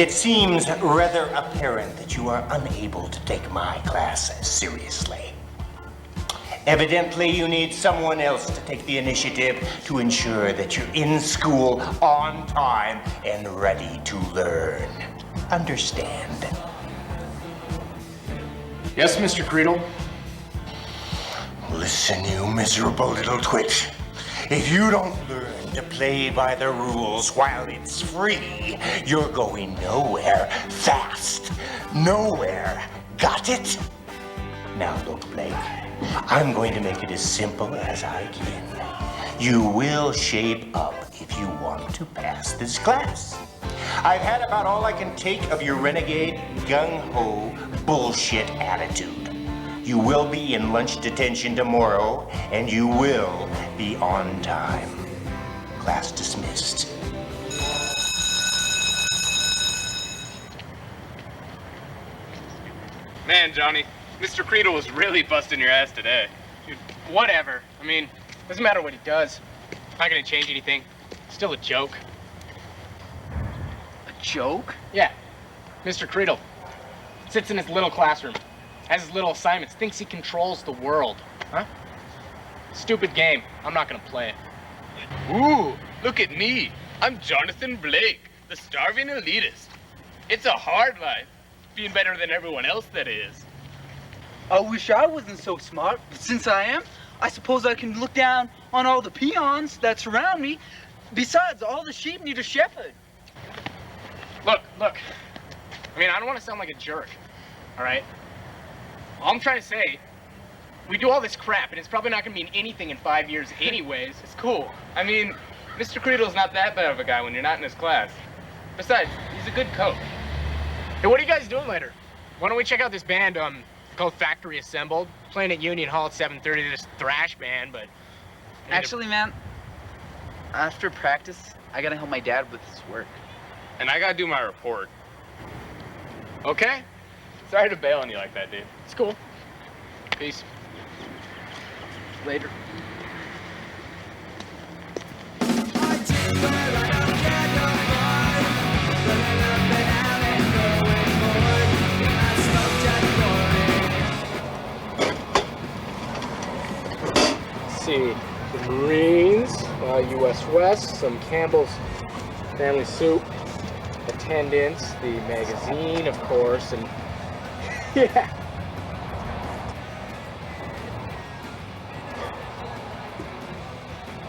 It seems rather apparent that you are unable to take my class seriously. Evidently, you need someone else to take the initiative to ensure that you're in school on time and ready to learn. Understand? Yes, Mr. Creedle. Listen, you miserable little twit. If you don't learn to play by the rules while it's free, you're going nowhere fast. Nowhere. Got it? Now look, Blake. I'm going to make it as simple as I can. You will shape up if you want to pass this class. I've had about all I can take of your renegade, gung-ho, bullshit attitude. You will be in lunch detention tomorrow, and you will be on time. Class dismissed. Man, Johnny, Mr. Creedle was really busting your ass today. Dude, whatever. I mean, doesn't matter what he does. Not gonna change anything. Still a joke. A joke? Yeah. Mr. Creedle sits in his little classroom, has his little assignments, thinks he controls the world. Huh? Stupid game. I'm not gonna play it. Ooh, look at me. I'm Jonathan Blake, the starving elitist. It's a hard life, being better than everyone else, that is. I wish I wasn't so smart, but since I am, I suppose I can look down on all the peons that surround me. Besides, all the sheep need a shepherd. Look. I mean, I don't want to sound like a jerk, all right? All I'm trying to say, we do all this crap, and it's probably not going to mean anything in 5 years anyways. It's cool. I mean, Mr. Creedle's not that bad of a guy when you're not in his class. Besides, he's a good coach. Hey, what are you guys doing later? Why don't we check out this band, called Factory Assembled? Playing at Union Hall at 7:30, this thrash band, but... Actually, man, after practice, I gotta help my dad with his work. And I gotta do my report. Okay. Sorry to bail on you like that, dude. It's cool. Peace. Later. Let's see, the Marines, U.S. West, some Campbell's Family Soup, attendance, the magazine, of course, and yeah.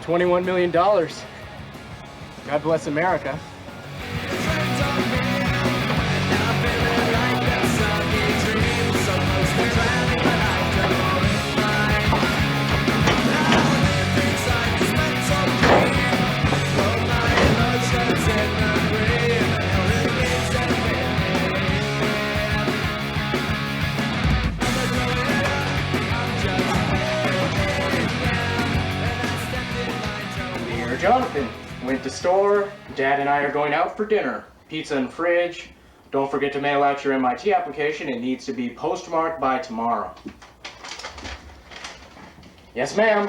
$21 million. God bless America. Jonathan went to store. Dad and I are going out for dinner. Pizza in fridge. Don't forget to mail out your MIT application. It needs to be postmarked by tomorrow. Yes, ma'am.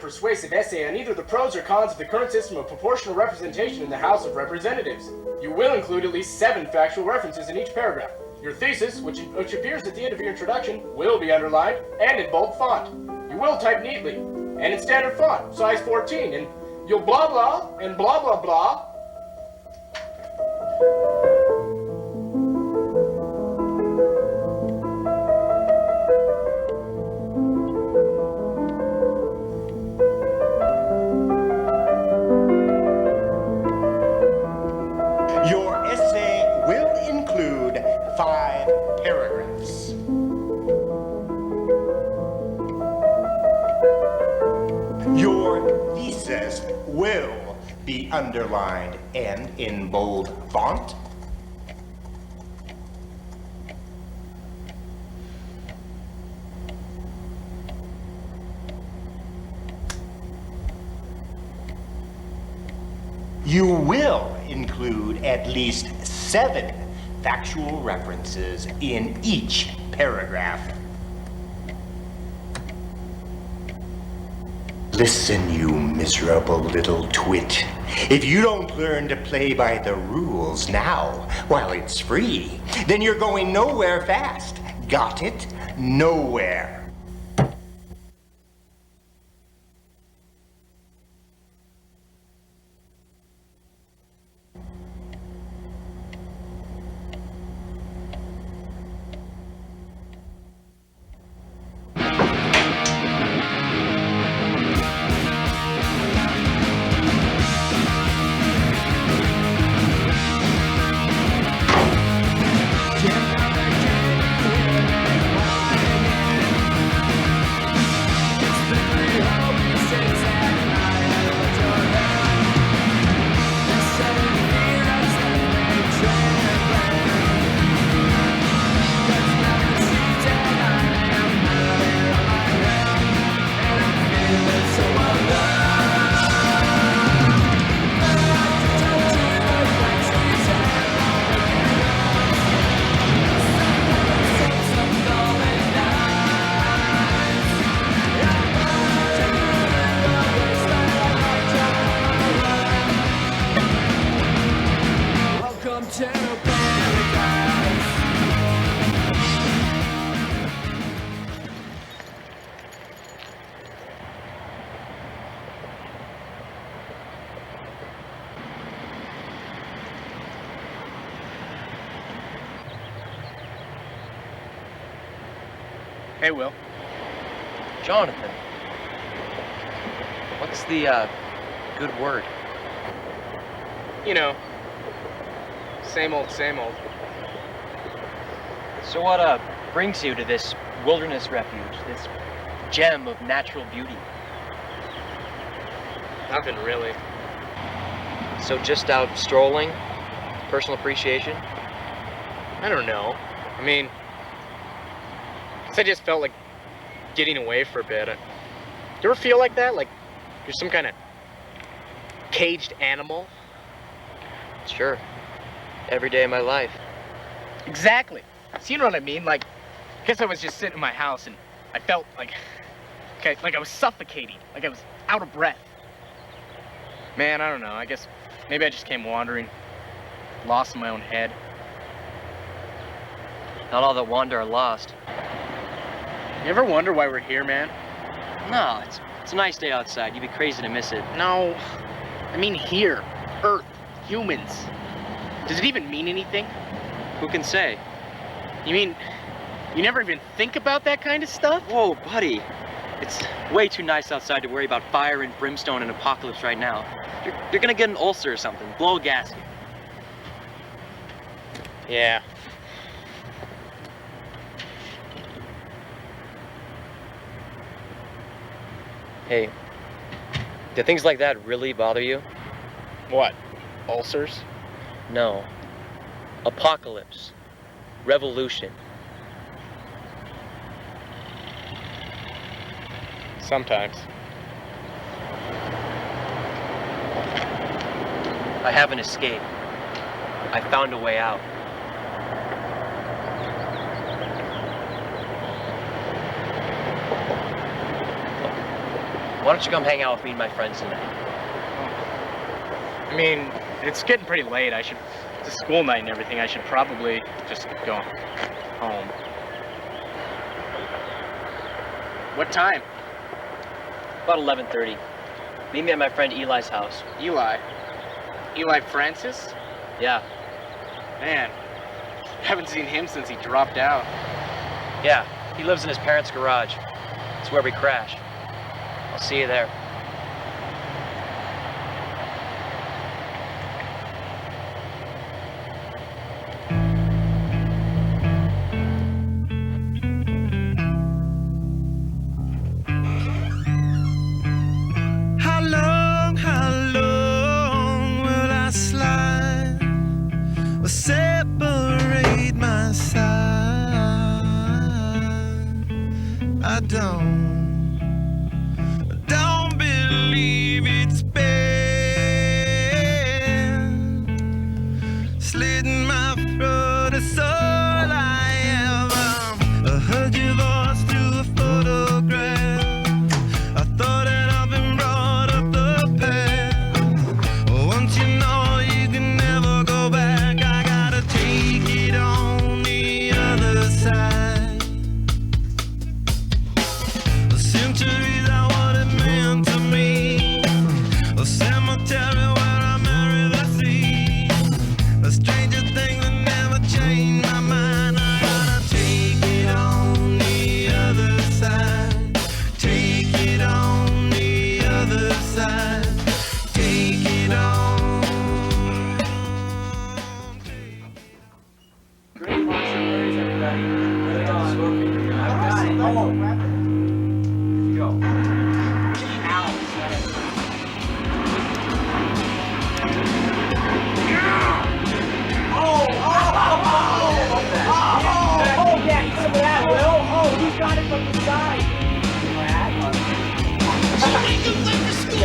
Persuasive essay on either the pros or cons of the current system of proportional representation in the House of Representatives. You will include at least 7 factual references in each paragraph. Your thesis, which appears at the end of your introduction, will be underlined and in bold font. You will type neatly and in standard font, size 14, and you'll blah blah and blah blah blah. Your essay will Your thesis will be underlined and in bold font. You will include at least 7 factual references in each paragraph. Listen, you miserable little twit. If you don't learn to play by the rules now, while it's free, then you're going nowhere fast. Got it? Nowhere. Hey, Will. Jonathan. What's the, good word? You know, same old, same old. So what, brings you to this wilderness refuge, this gem of natural beauty? Nothing really. So just out strolling? Personal appreciation? I don't know. I mean, I just felt like getting away for a bit. You ever feel like that? Like you're some kind of caged animal? Sure. Every day of my life. Exactly. So you know what I mean? Like, I guess I was just sitting in my house and I felt like I was suffocating. Like I was out of breath. Man, I don't know. I guess maybe I just came wandering, lost in my own head. Not all that wander are lost. You ever wonder why we're here, man? No, it's a nice day outside. You'd be crazy to miss it. No, I mean here, Earth, humans. Does it even mean anything? Who can say? You mean, you never even think about that kind of stuff? Whoa, buddy. It's way too nice outside to worry about fire and brimstone and apocalypse right now. You're gonna get an ulcer or something. Blow a gasket. Yeah. Hey, do things like that really bother you? What? Ulcers? No. Apocalypse. Revolution. Sometimes. I have an escape. I found a way out. Why don't you come hang out with me and my friends tonight? I mean, it's getting pretty late. It's a school night and everything. I should probably just go home. What time? About 11:30. Meet me at my friend Eli's house. Eli. Eli Francis? Yeah. Man, haven't seen him since he dropped out. Yeah, he lives in his parents' garage. It's where we crash. I'll see you there.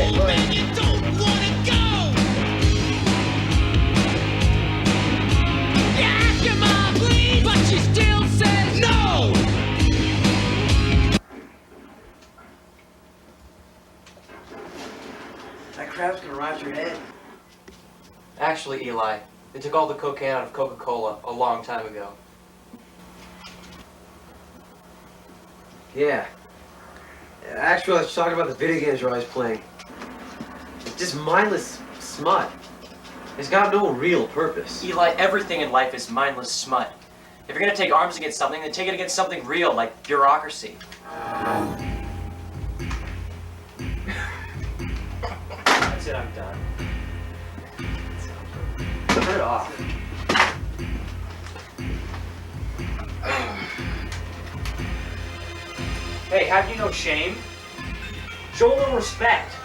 Okay, go ahead. You don't wanna go. You ask your mom please, but she still says no. That crap's gonna rot your head. Actually, Eli, they took all the cocaine out of Coca-Cola a long time ago. Yeah. Actually, I was talking about the video games you're always playing. It's just mindless smut. It's got no real purpose. Eli, everything in life is mindless smut. If you're gonna take arms against something, then take it against something real, like bureaucracy. That's it, I'm done. Turn it off. Hey, have you no shame? Show a little respect.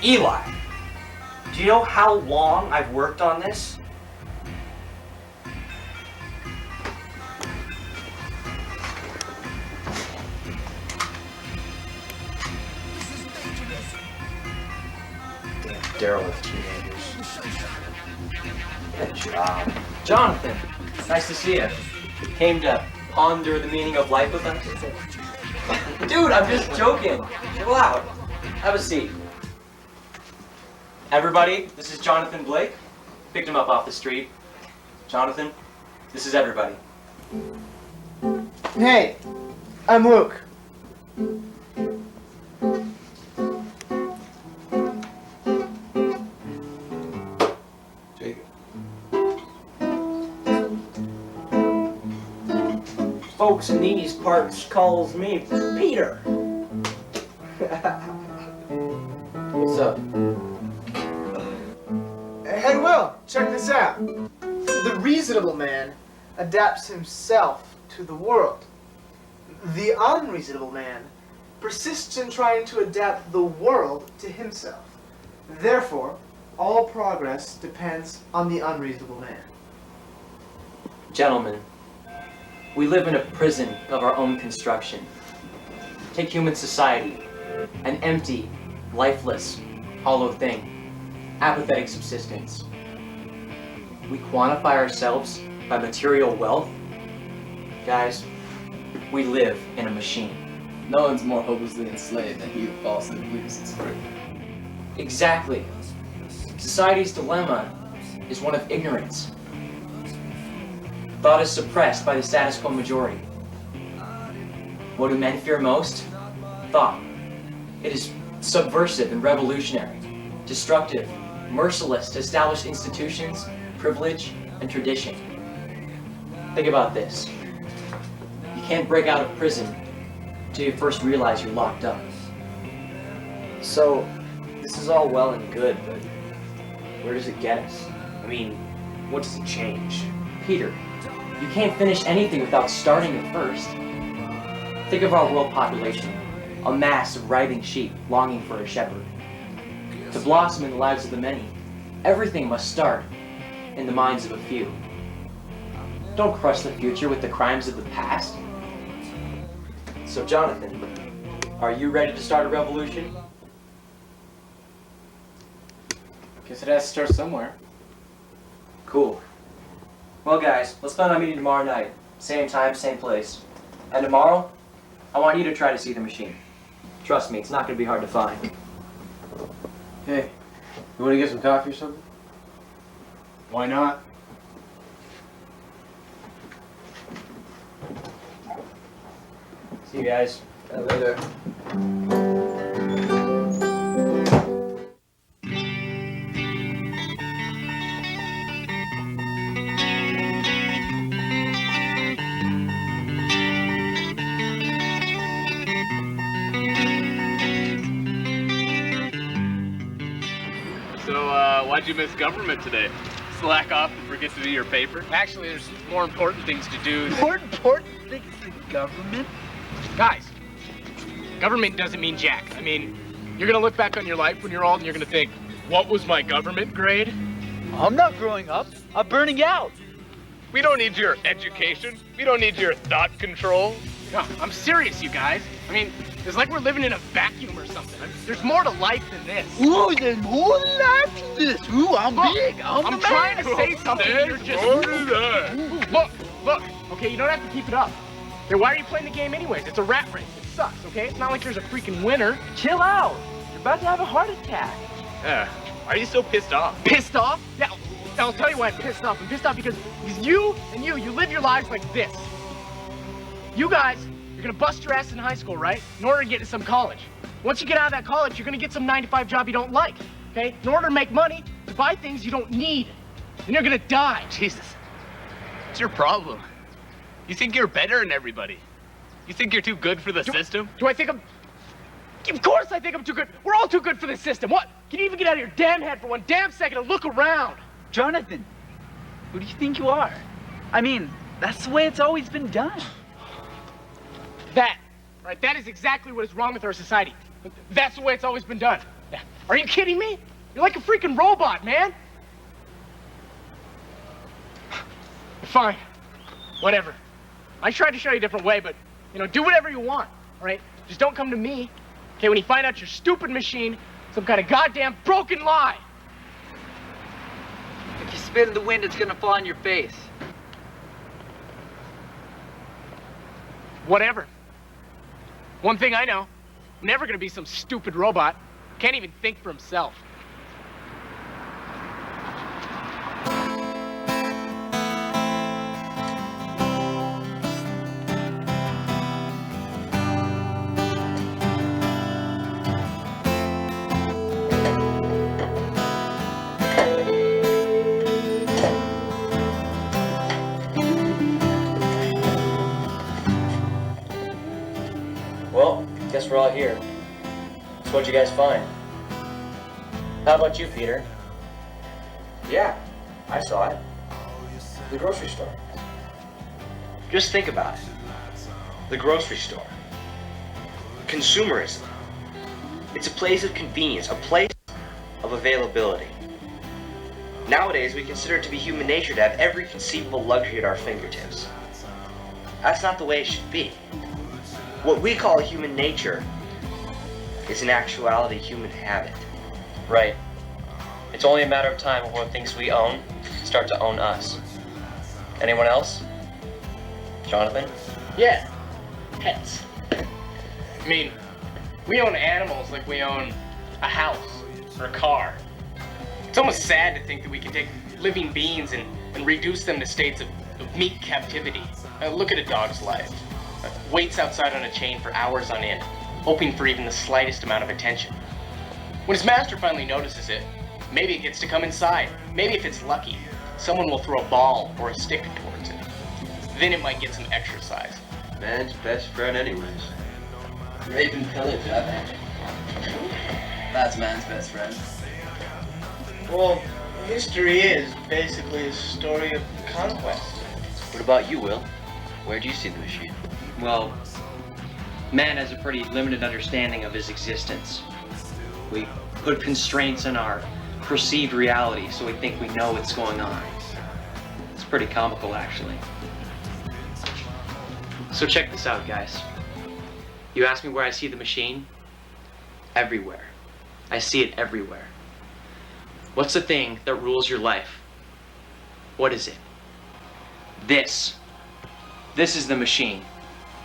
Eli, do you know how long I've worked on this? Damn derelict teenagers. Good job. Jonathan, nice to see you. Came to ponder the meaning of life with us? Dude, I'm just joking. Chill out. Have a seat. Everybody, this is Jonathan Blake. Picked him up off the street. Jonathan, this is everybody. Hey, I'm Luke. Jacob. Folks in these parts calls me Peter. What's up? Hey, Will, check this out. The reasonable man adapts himself to the world. The unreasonable man persists in trying to adapt the world to himself. Therefore, all progress depends on the unreasonable man. Gentlemen, we live in a prison of our own construction. Take human society, an empty, lifeless, hollow thing, apathetic subsistence. We quantify ourselves by material wealth. Guys, we live in a machine. No one's more hopelessly enslaved than he who falsely believes it's free. Exactly. Society's dilemma is one of ignorance. Thought is suppressed by the status quo majority. What do men fear most? Thought. It is subversive and revolutionary, destructive, merciless to established institutions, privilege, and tradition. Think about this. You can't break out of prison until you first realize you're locked up. So, this is all well and good, but where does it get us? I mean, what does it change? Peter, you can't finish anything without starting it first. Think of our world population, a mass of writhing sheep longing for a shepherd. To blossom in the lives of the many, everything must start in the minds of a few. Don't crush the future with the crimes of the past. So Jonathan, are you ready to start a revolution? Guess it has to start somewhere. Cool. Well guys, let's plan on meeting tomorrow night. Same time, same place. And tomorrow, I want you to try to see the machine. Trust me, it's not going to be hard to find. Hey, you want to get some coffee or something? Why not? See you guys. Later. Why'd you miss government today? Slack off and forget to do your paper? Actually, there's more important things to do. More important things than government? Guys, government doesn't mean jack. I mean, you're gonna look back on your life when you're old and you're gonna think, what was my government grade? I'm not growing up. I'm burning out. We don't need your education. We don't need your thought control. No, I'm serious, you guys. I mean, it's like we're living in a vacuum or something. There's more to life than this. Ooh, there's more than life to this. Ooh, I'm big. I'm trying to say something and you're just... Look. Okay, you don't have to keep it up. Then why are you playing the game anyways? It's a rat race. It sucks, okay? It's not like there's a freaking winner. Chill out. You're about to have a heart attack. Why are you so pissed off? Pissed off? Yeah, I'll tell you why I'm pissed off. I'm pissed off because you live your lives like this. You guys, you're gonna bust your ass in high school, right? In order to get into some college. Once you get out of that college, you're gonna get some 9-to-5 job you don't like, okay? In order to make money, to buy things you don't need. And you're gonna die. Jesus. What's your problem? You think you're better than everybody. You think you're too good for the system? Do I think I'm... Of course I think I'm too good. We're all too good for this system. What? Can you even get out of your damn head for one damn second and look around? Jonathan, who do you think you are? I mean, that's the way it's always been done. That is exactly what is wrong with our society. That's the way it's always been done. Are you kidding me? You're like a freaking robot, man. Fine. Whatever. I tried to show you a different way, but, do whatever you want, all right? Just don't come to me, okay, when you find out your stupid machine, some kind of goddamn broken lie. If you spit in the wind, it's gonna fly in your face. Whatever. One thing I know, I'm never gonna be some stupid robot. Can't even think for himself. Well, guess we're all here. So what'd you guys find? How about you, Peter? Yeah, I saw it. The grocery store. Just think about it. The grocery store. Consumerism. It's a place of convenience, a place of availability. Nowadays, we consider it to be human nature to have every conceivable luxury at our fingertips. That's not the way it should be. What we call human nature is in actuality human habit. Right. It's only a matter of time before things we own start to own us. Anyone else? Jonathan? Yeah. Pets. I mean, we own animals like we own a house or a car. It's almost sad to think that we can take living beings and reduce them to states of meat captivity. Look at a dog's life. Waits outside on a chain for hours on end, hoping for even the slightest amount of attention. When his master finally notices it, maybe it gets to come inside. Maybe if it's lucky, someone will throw a ball or a stick towards it. Then it might get some exercise. Man's best friend anyways. Rape and pillage, I bet. That's man's best friend. Well, history is basically a story of conquest. What about you, Will? Where do you see the machine? Well, man has a pretty limited understanding of his existence. We put constraints on our perceived reality so we think we know what's going on. It's pretty comical, actually. So check this out, guys. You ask me where I see the machine? Everywhere. I see it everywhere. What's the thing that rules your life? What is it? This. This is the machine.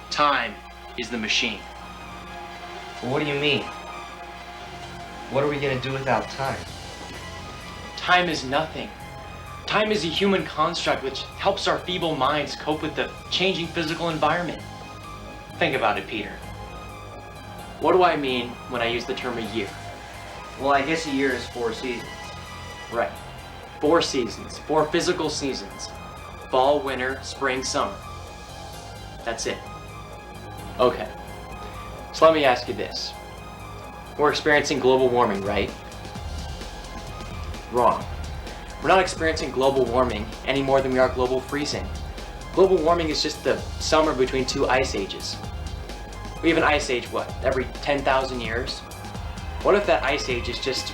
Time is the machine. What do you mean? What are we gonna do without time? Time is nothing. Time is a human construct which helps our feeble minds cope with the changing physical environment. Think about it, Peter. What do I mean when I use the term a year? Well, I guess a year is 4 seasons. Right. 4 seasons. 4 physical seasons. Fall, winter, spring, summer. That's it. Okay. So let me ask you this. We're experiencing global warming, right? Wrong. We're not experiencing global warming any more than we are global freezing. Global warming is just the summer between 2 ice ages. We have an ice age, what, every 10,000 years? What if that ice age is just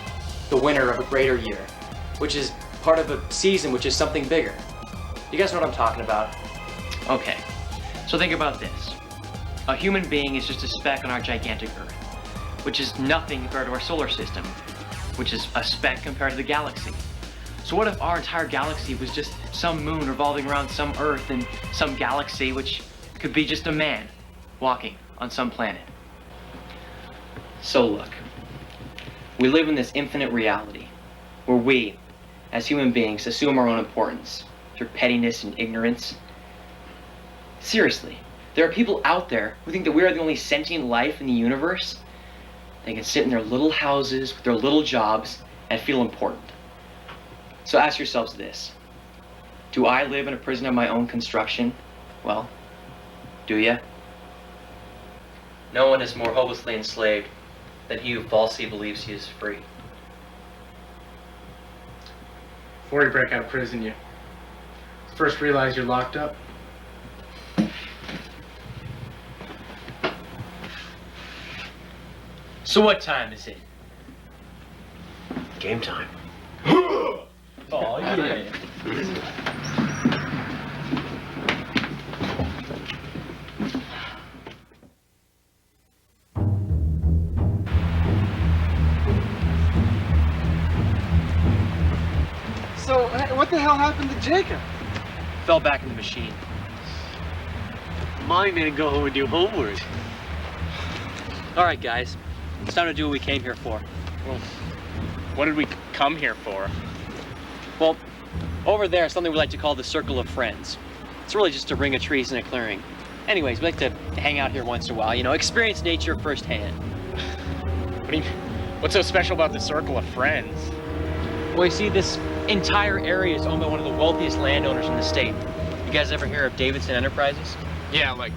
the winter of a greater year, which is part of a season which is something bigger? You guys know what I'm talking about? Okay, so think about this. A human being is just a speck on our gigantic Earth, which is nothing compared to our solar system, which is a speck compared to the galaxy. So what if our entire galaxy was just some moon revolving around some Earth and some galaxy, which could be just a man walking on some planet? So look, we live in this infinite reality where we, as human beings, assume our own importance through pettiness and ignorance. Seriously, there are people out there who think that we are the only sentient life in the universe. They can sit in their little houses with their little jobs and feel important. So ask yourselves this. Do I live in a prison of my own construction? Well, do ya? No one is more hopelessly enslaved than he who falsely believes he is free. Before you break out of prison, you first realize you're locked up. So what time is it? Game time. Oh, yeah. So, what the hell happened to Jacob? Fell back in the machine. Mine didn't go home and do homework. All right, guys. It's time to do what we came here for. Well, what did we come here for? Well, over there is something we like to call the Circle of Friends. It's really just a ring of trees in a clearing. Anyways, we like to hang out here once in a while, you know, experience nature firsthand. What's so special about the Circle of Friends? Well, you see, this entire area is owned by one of the wealthiest landowners in the state. You guys ever hear of Davidson Enterprises? Yeah, like,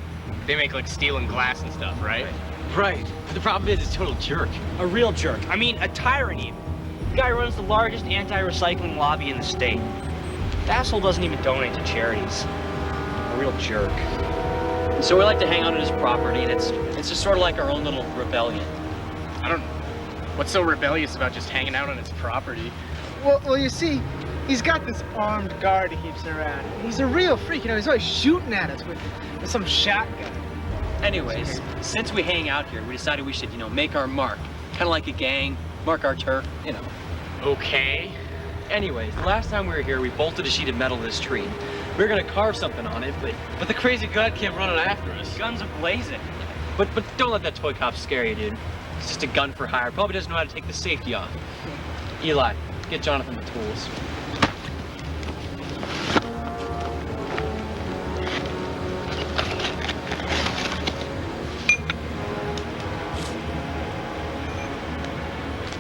they make like steel and glass and stuff, right? Right. But the problem is, he's a total jerk. A real jerk. I mean, a tyrant even. The guy runs the largest anti-recycling lobby in the state. The asshole doesn't even donate to charities. A real jerk. So we like to hang out on his property, and it's just sort of like our own little rebellion. I don't know. What's so rebellious about just hanging out on his property? Well, you see, he's got this armed guard he keeps around. He's a real freak, you know, he's always shooting at us with some shotgun. Anyways, since we hang out here, we decided we should, you know, make our mark. Kind of like a gang, mark our turf, you know. Okay. Anyways, the last time we were here, we bolted a sheet of metal to this tree. We were gonna carve something on it, but the crazy gun came running after us. Guns are blazing. But don't let that toy cop scare you, dude. It's just a gun for hire. Probably doesn't know how to take the safety off. Eli, get Jonathan the tools.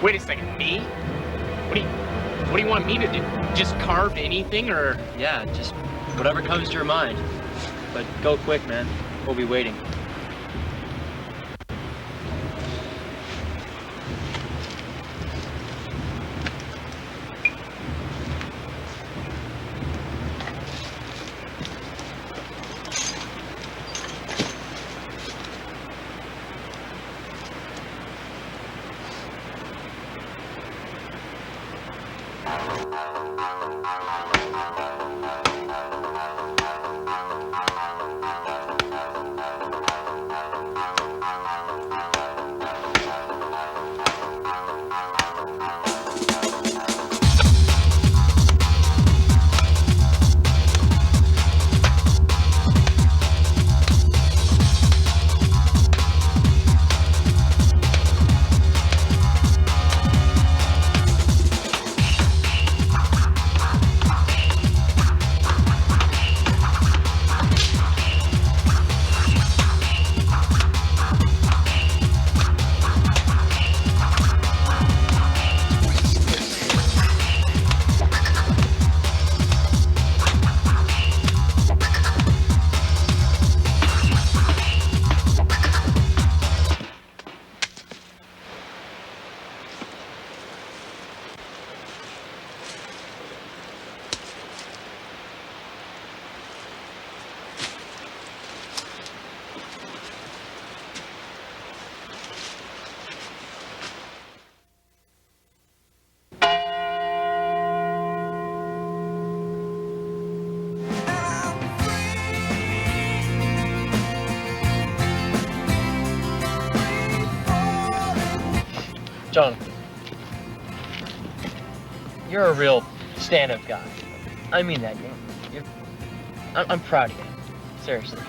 Wait a second, me? What do you want me to do? Just carve anything, or? Yeah, just whatever comes to your mind. But go quick, man. We'll be waiting. Jonathan, you're a real stand-up guy. I mean that. I'm proud of you. Seriously.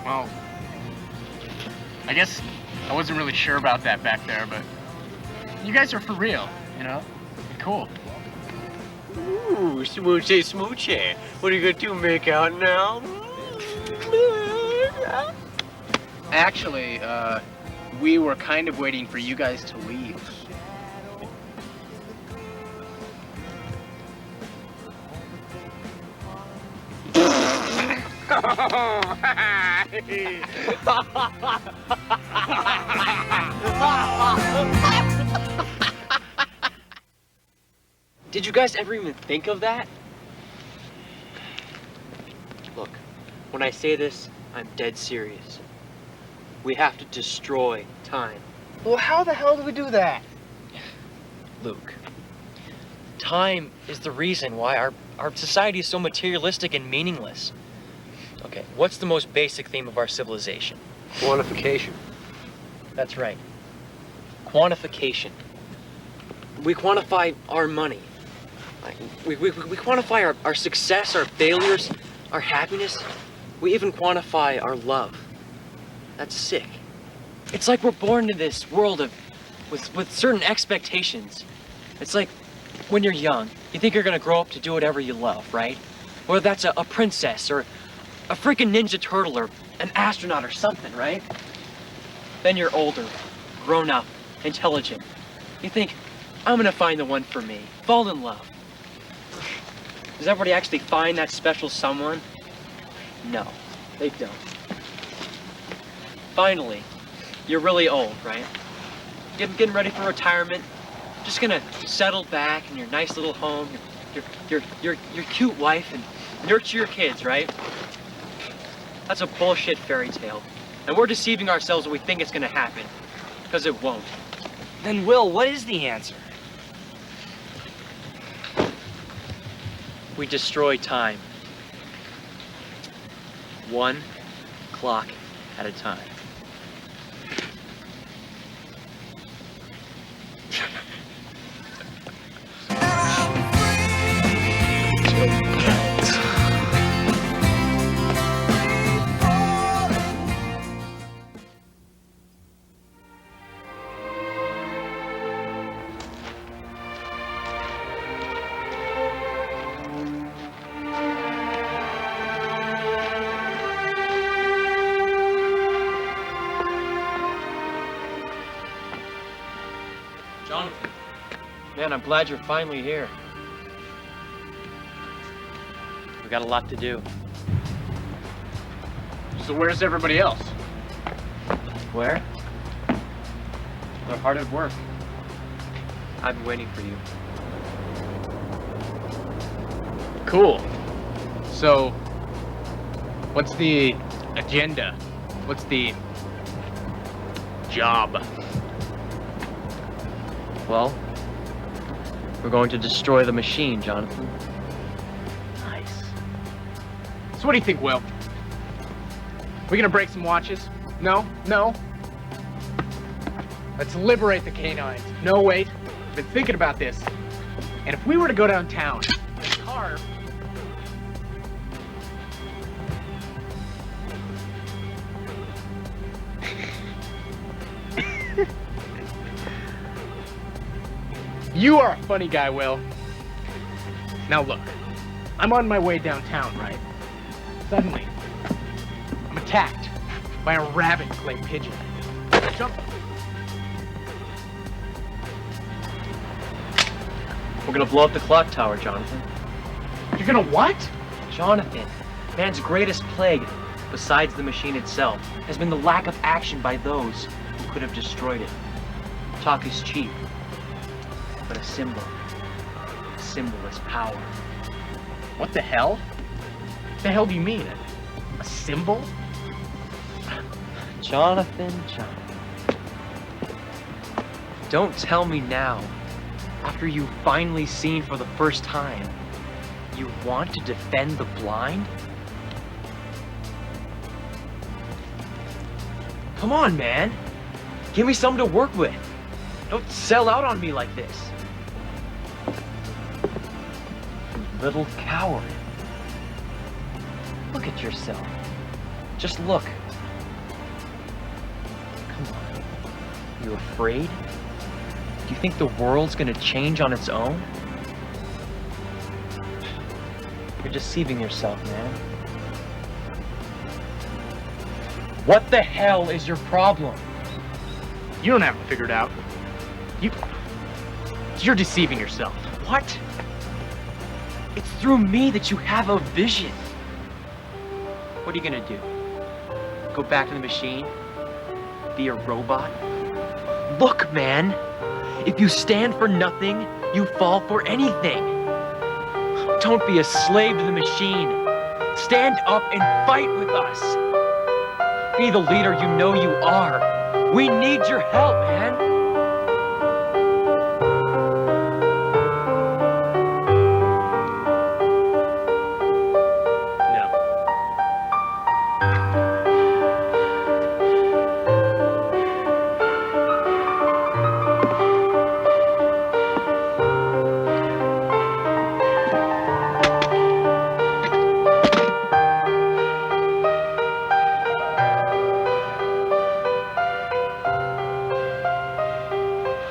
Well, I guess I wasn't really sure about that back there, but you guys are for real, you know? You're cool. Ooh, smoochie, smoochie. What are you gonna do, make out now? Actually, we were kind of waiting for you guys to leave. Did you guys ever even think of that? Look, when I say this, I'm dead serious. We have to destroy time. Well, how the hell do we do that? Luke, time is the reason why our society is so materialistic and meaningless. Okay, what's the most basic theme of our civilization? Quantification. That's right. Quantification. We quantify our money. We quantify our success, our failures, our happiness. We even quantify our love. That's sick. It's like we're born into this world with certain expectations. It's like when you're young, you think you're gonna grow up to do whatever you love, right? Whether that's a princess or a freaking Ninja Turtle or an astronaut or something, right? Then you're older, grown up, intelligent. You think, I'm gonna find the one for me, fall in love. Does everybody actually find that special someone? No, they don't. Finally, you're really old, right? Getting ready for retirement, just gonna settle back in your nice little home, your cute wife, and nurture your kids, right? That's a bullshit fairy tale. And we're deceiving ourselves when we think it's gonna happen. Because it won't. Then, Will, what is the answer? We destroy time. One clock at a time. Jonathan. Man, I'm glad you're finally here. We got a lot to do. So where's everybody else? Where? They're hard at work. I've been waiting for you. Cool. So, what's the agenda? What's the job? Well, we're going to destroy the machine, Jonathan. Nice. So what do you think, Will? We gonna break some watches? No? No? Let's liberate the canines. No, wait. I've been thinking about this. And if we were to go downtown and carve... You are a funny guy, Will. Now look, I'm on my way downtown, right? Suddenly, I'm attacked by a rabid clay pigeon. Jump. We're gonna blow up the clock tower, Jonathan. You're gonna what? Jonathan, man's greatest plague, besides the machine itself, has been the lack of action by those who could have destroyed it. Talk is cheap, but a symbol is power. What the hell? What the hell do you mean? A symbol? Jonathan. Don't tell me now, after you've finally seen for the first time, you want to defend the blind? Come on, man. Give me something to work with. Don't sell out on me like this. You little coward. Look at yourself. Just look. Come on. You afraid? Do you think the world's gonna change on its own? You're deceiving yourself, man. What the hell is your problem? You don't have it figured out. You're deceiving yourself. What? It's through me that you have a vision. What are you gonna do? Go back to the machine? Be a robot? Look, man! If you stand for nothing, you fall for anything. Don't be a slave to the machine. Stand up and fight with us. Be the leader you know you are. We need your help, man.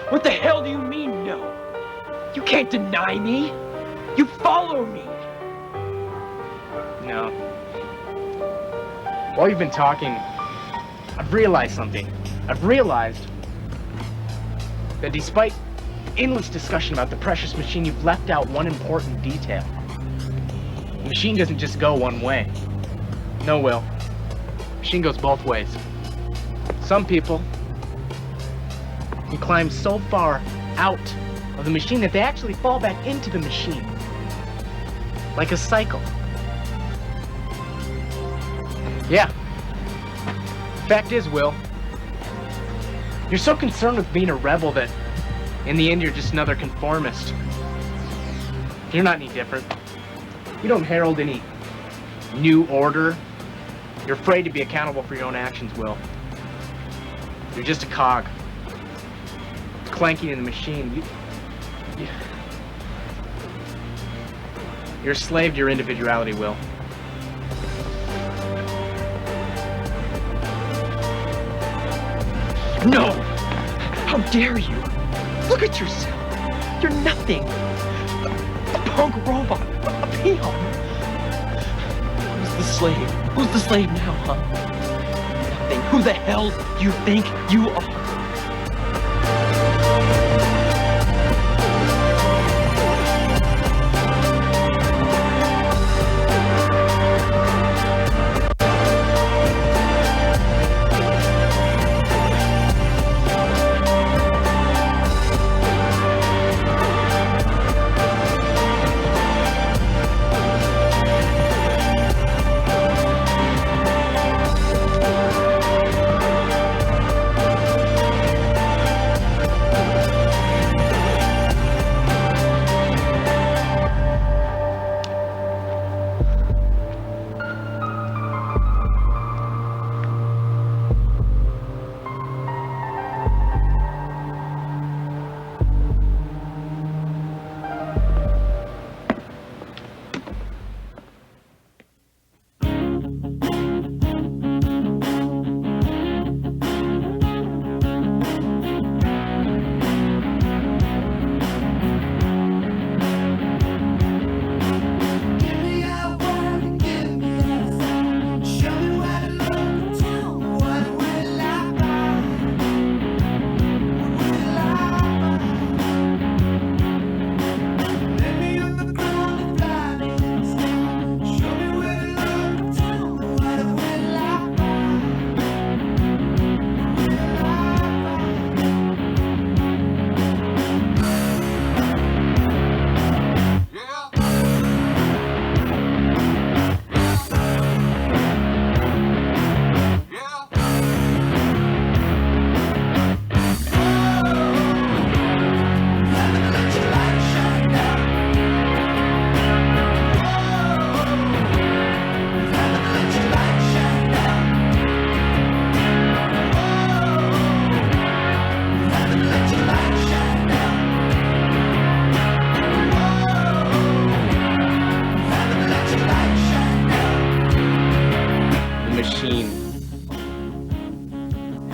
What the hell do you mean, no? You can't deny me. You follow me. No. While you've been talking, I've realized something. I've realized that despite endless discussion about the precious machine, you've left out one important detail. The machine doesn't just go one way. No, Will. The machine goes both ways. Some people can climb so far out of the machine that they actually fall back into the machine. Like a cycle. Yeah. Fact is, Will, you're so concerned with being a rebel that in the end you're just another conformist. You're not any different. You don't herald any new order. You're afraid to be accountable for your own actions, Will. You're just a cog. Clanking in the machine. You're a slave to your individuality, Will. No! How dare you? Look at yourself. You're nothing. A punk robot. A peon. Who's the slave? Who's the slave now, huh? Nothing. Who the hell do you think you are?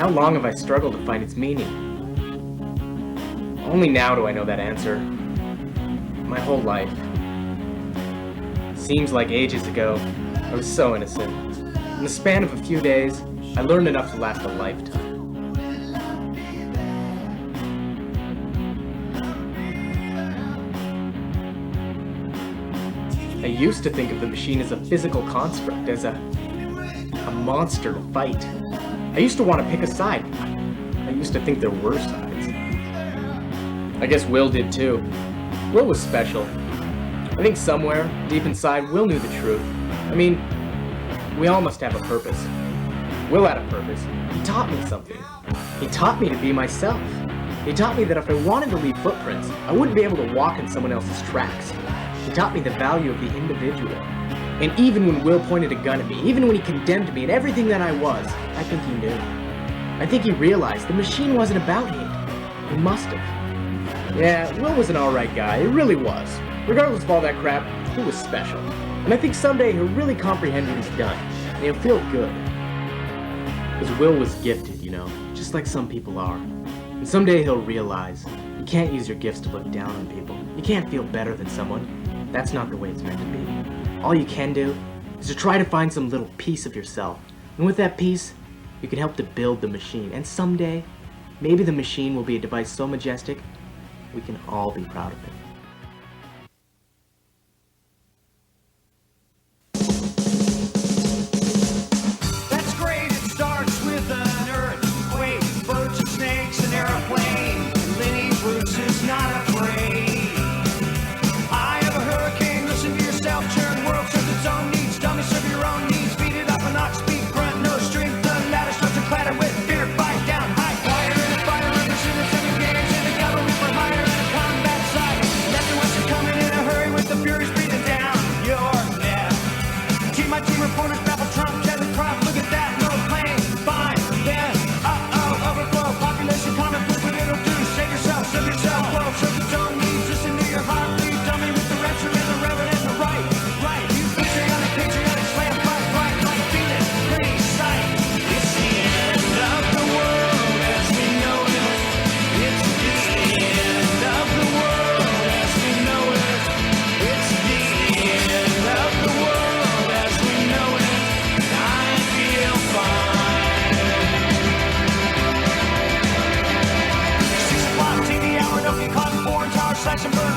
how long have I struggled to find its meaning? Only now do I know that answer. My whole life. Seems like ages ago. I was so innocent. In the span of a few days, I learned enough to last a lifetime. I used to think of the machine as a physical construct, as a monster to fight. I used to want to pick a side. I used to think there were sides. I guess Will did too. Will was special. I think somewhere, deep inside, Will knew the truth. I mean, we all must have a purpose. Will had a purpose. He taught me something. He taught me to be myself. He taught me that if I wanted to leave footprints, I wouldn't be able to walk in someone else's tracks. He taught me the value of the individual. And even when Will pointed a gun at me, even when he condemned me and everything that I was, I think he knew. I think he realized the machine wasn't about hate. He must have. Yeah, Will was an alright guy, he really was. Regardless of all that crap, he was special. And I think someday he'll really comprehend what he's done, and he'll feel good. Because Will was gifted, you know, just like some people are. And someday he'll realize you can't use your gifts to look down on people. You can't feel better than someone. That's not the way it's meant to be. All you can do is to try to find some little piece of yourself. And with that piece, you can help to build the machine. And someday, maybe the machine will be a device so majestic, we can all be proud of it. That's great, it starts with an earthquake, birds and snakes, an airplane. Lenny Bruce is not afraid. I have a hurricane, listen to yourself, churn, world serves its own needs, dummy serve your own needs, beat it up and not speak, grunt, no strength, the ladder starts to clatter with fear, fight down, high fire, and a fire, representing seven games, and the government for hire, and a combat site. That's the West is coming in a hurry with the furies breathing down your neck. Team by team reporters babble Trump, Kevin Crop, look at that, no plane, fine, then, overflow, population, common food, what it'll do, save yourself, world serves its own needs, listen to your heart, lead, dummy with the rapture and the reverend and the right, you patriotic, slam, fight, feel it, pretty sight. It's the end of the world as we know it. It's the end of the world as we know it. It's the end of the world as we know it. I feel fine. 6 o'clock, TV hour, don't get caught in foreign tower, slash and burn.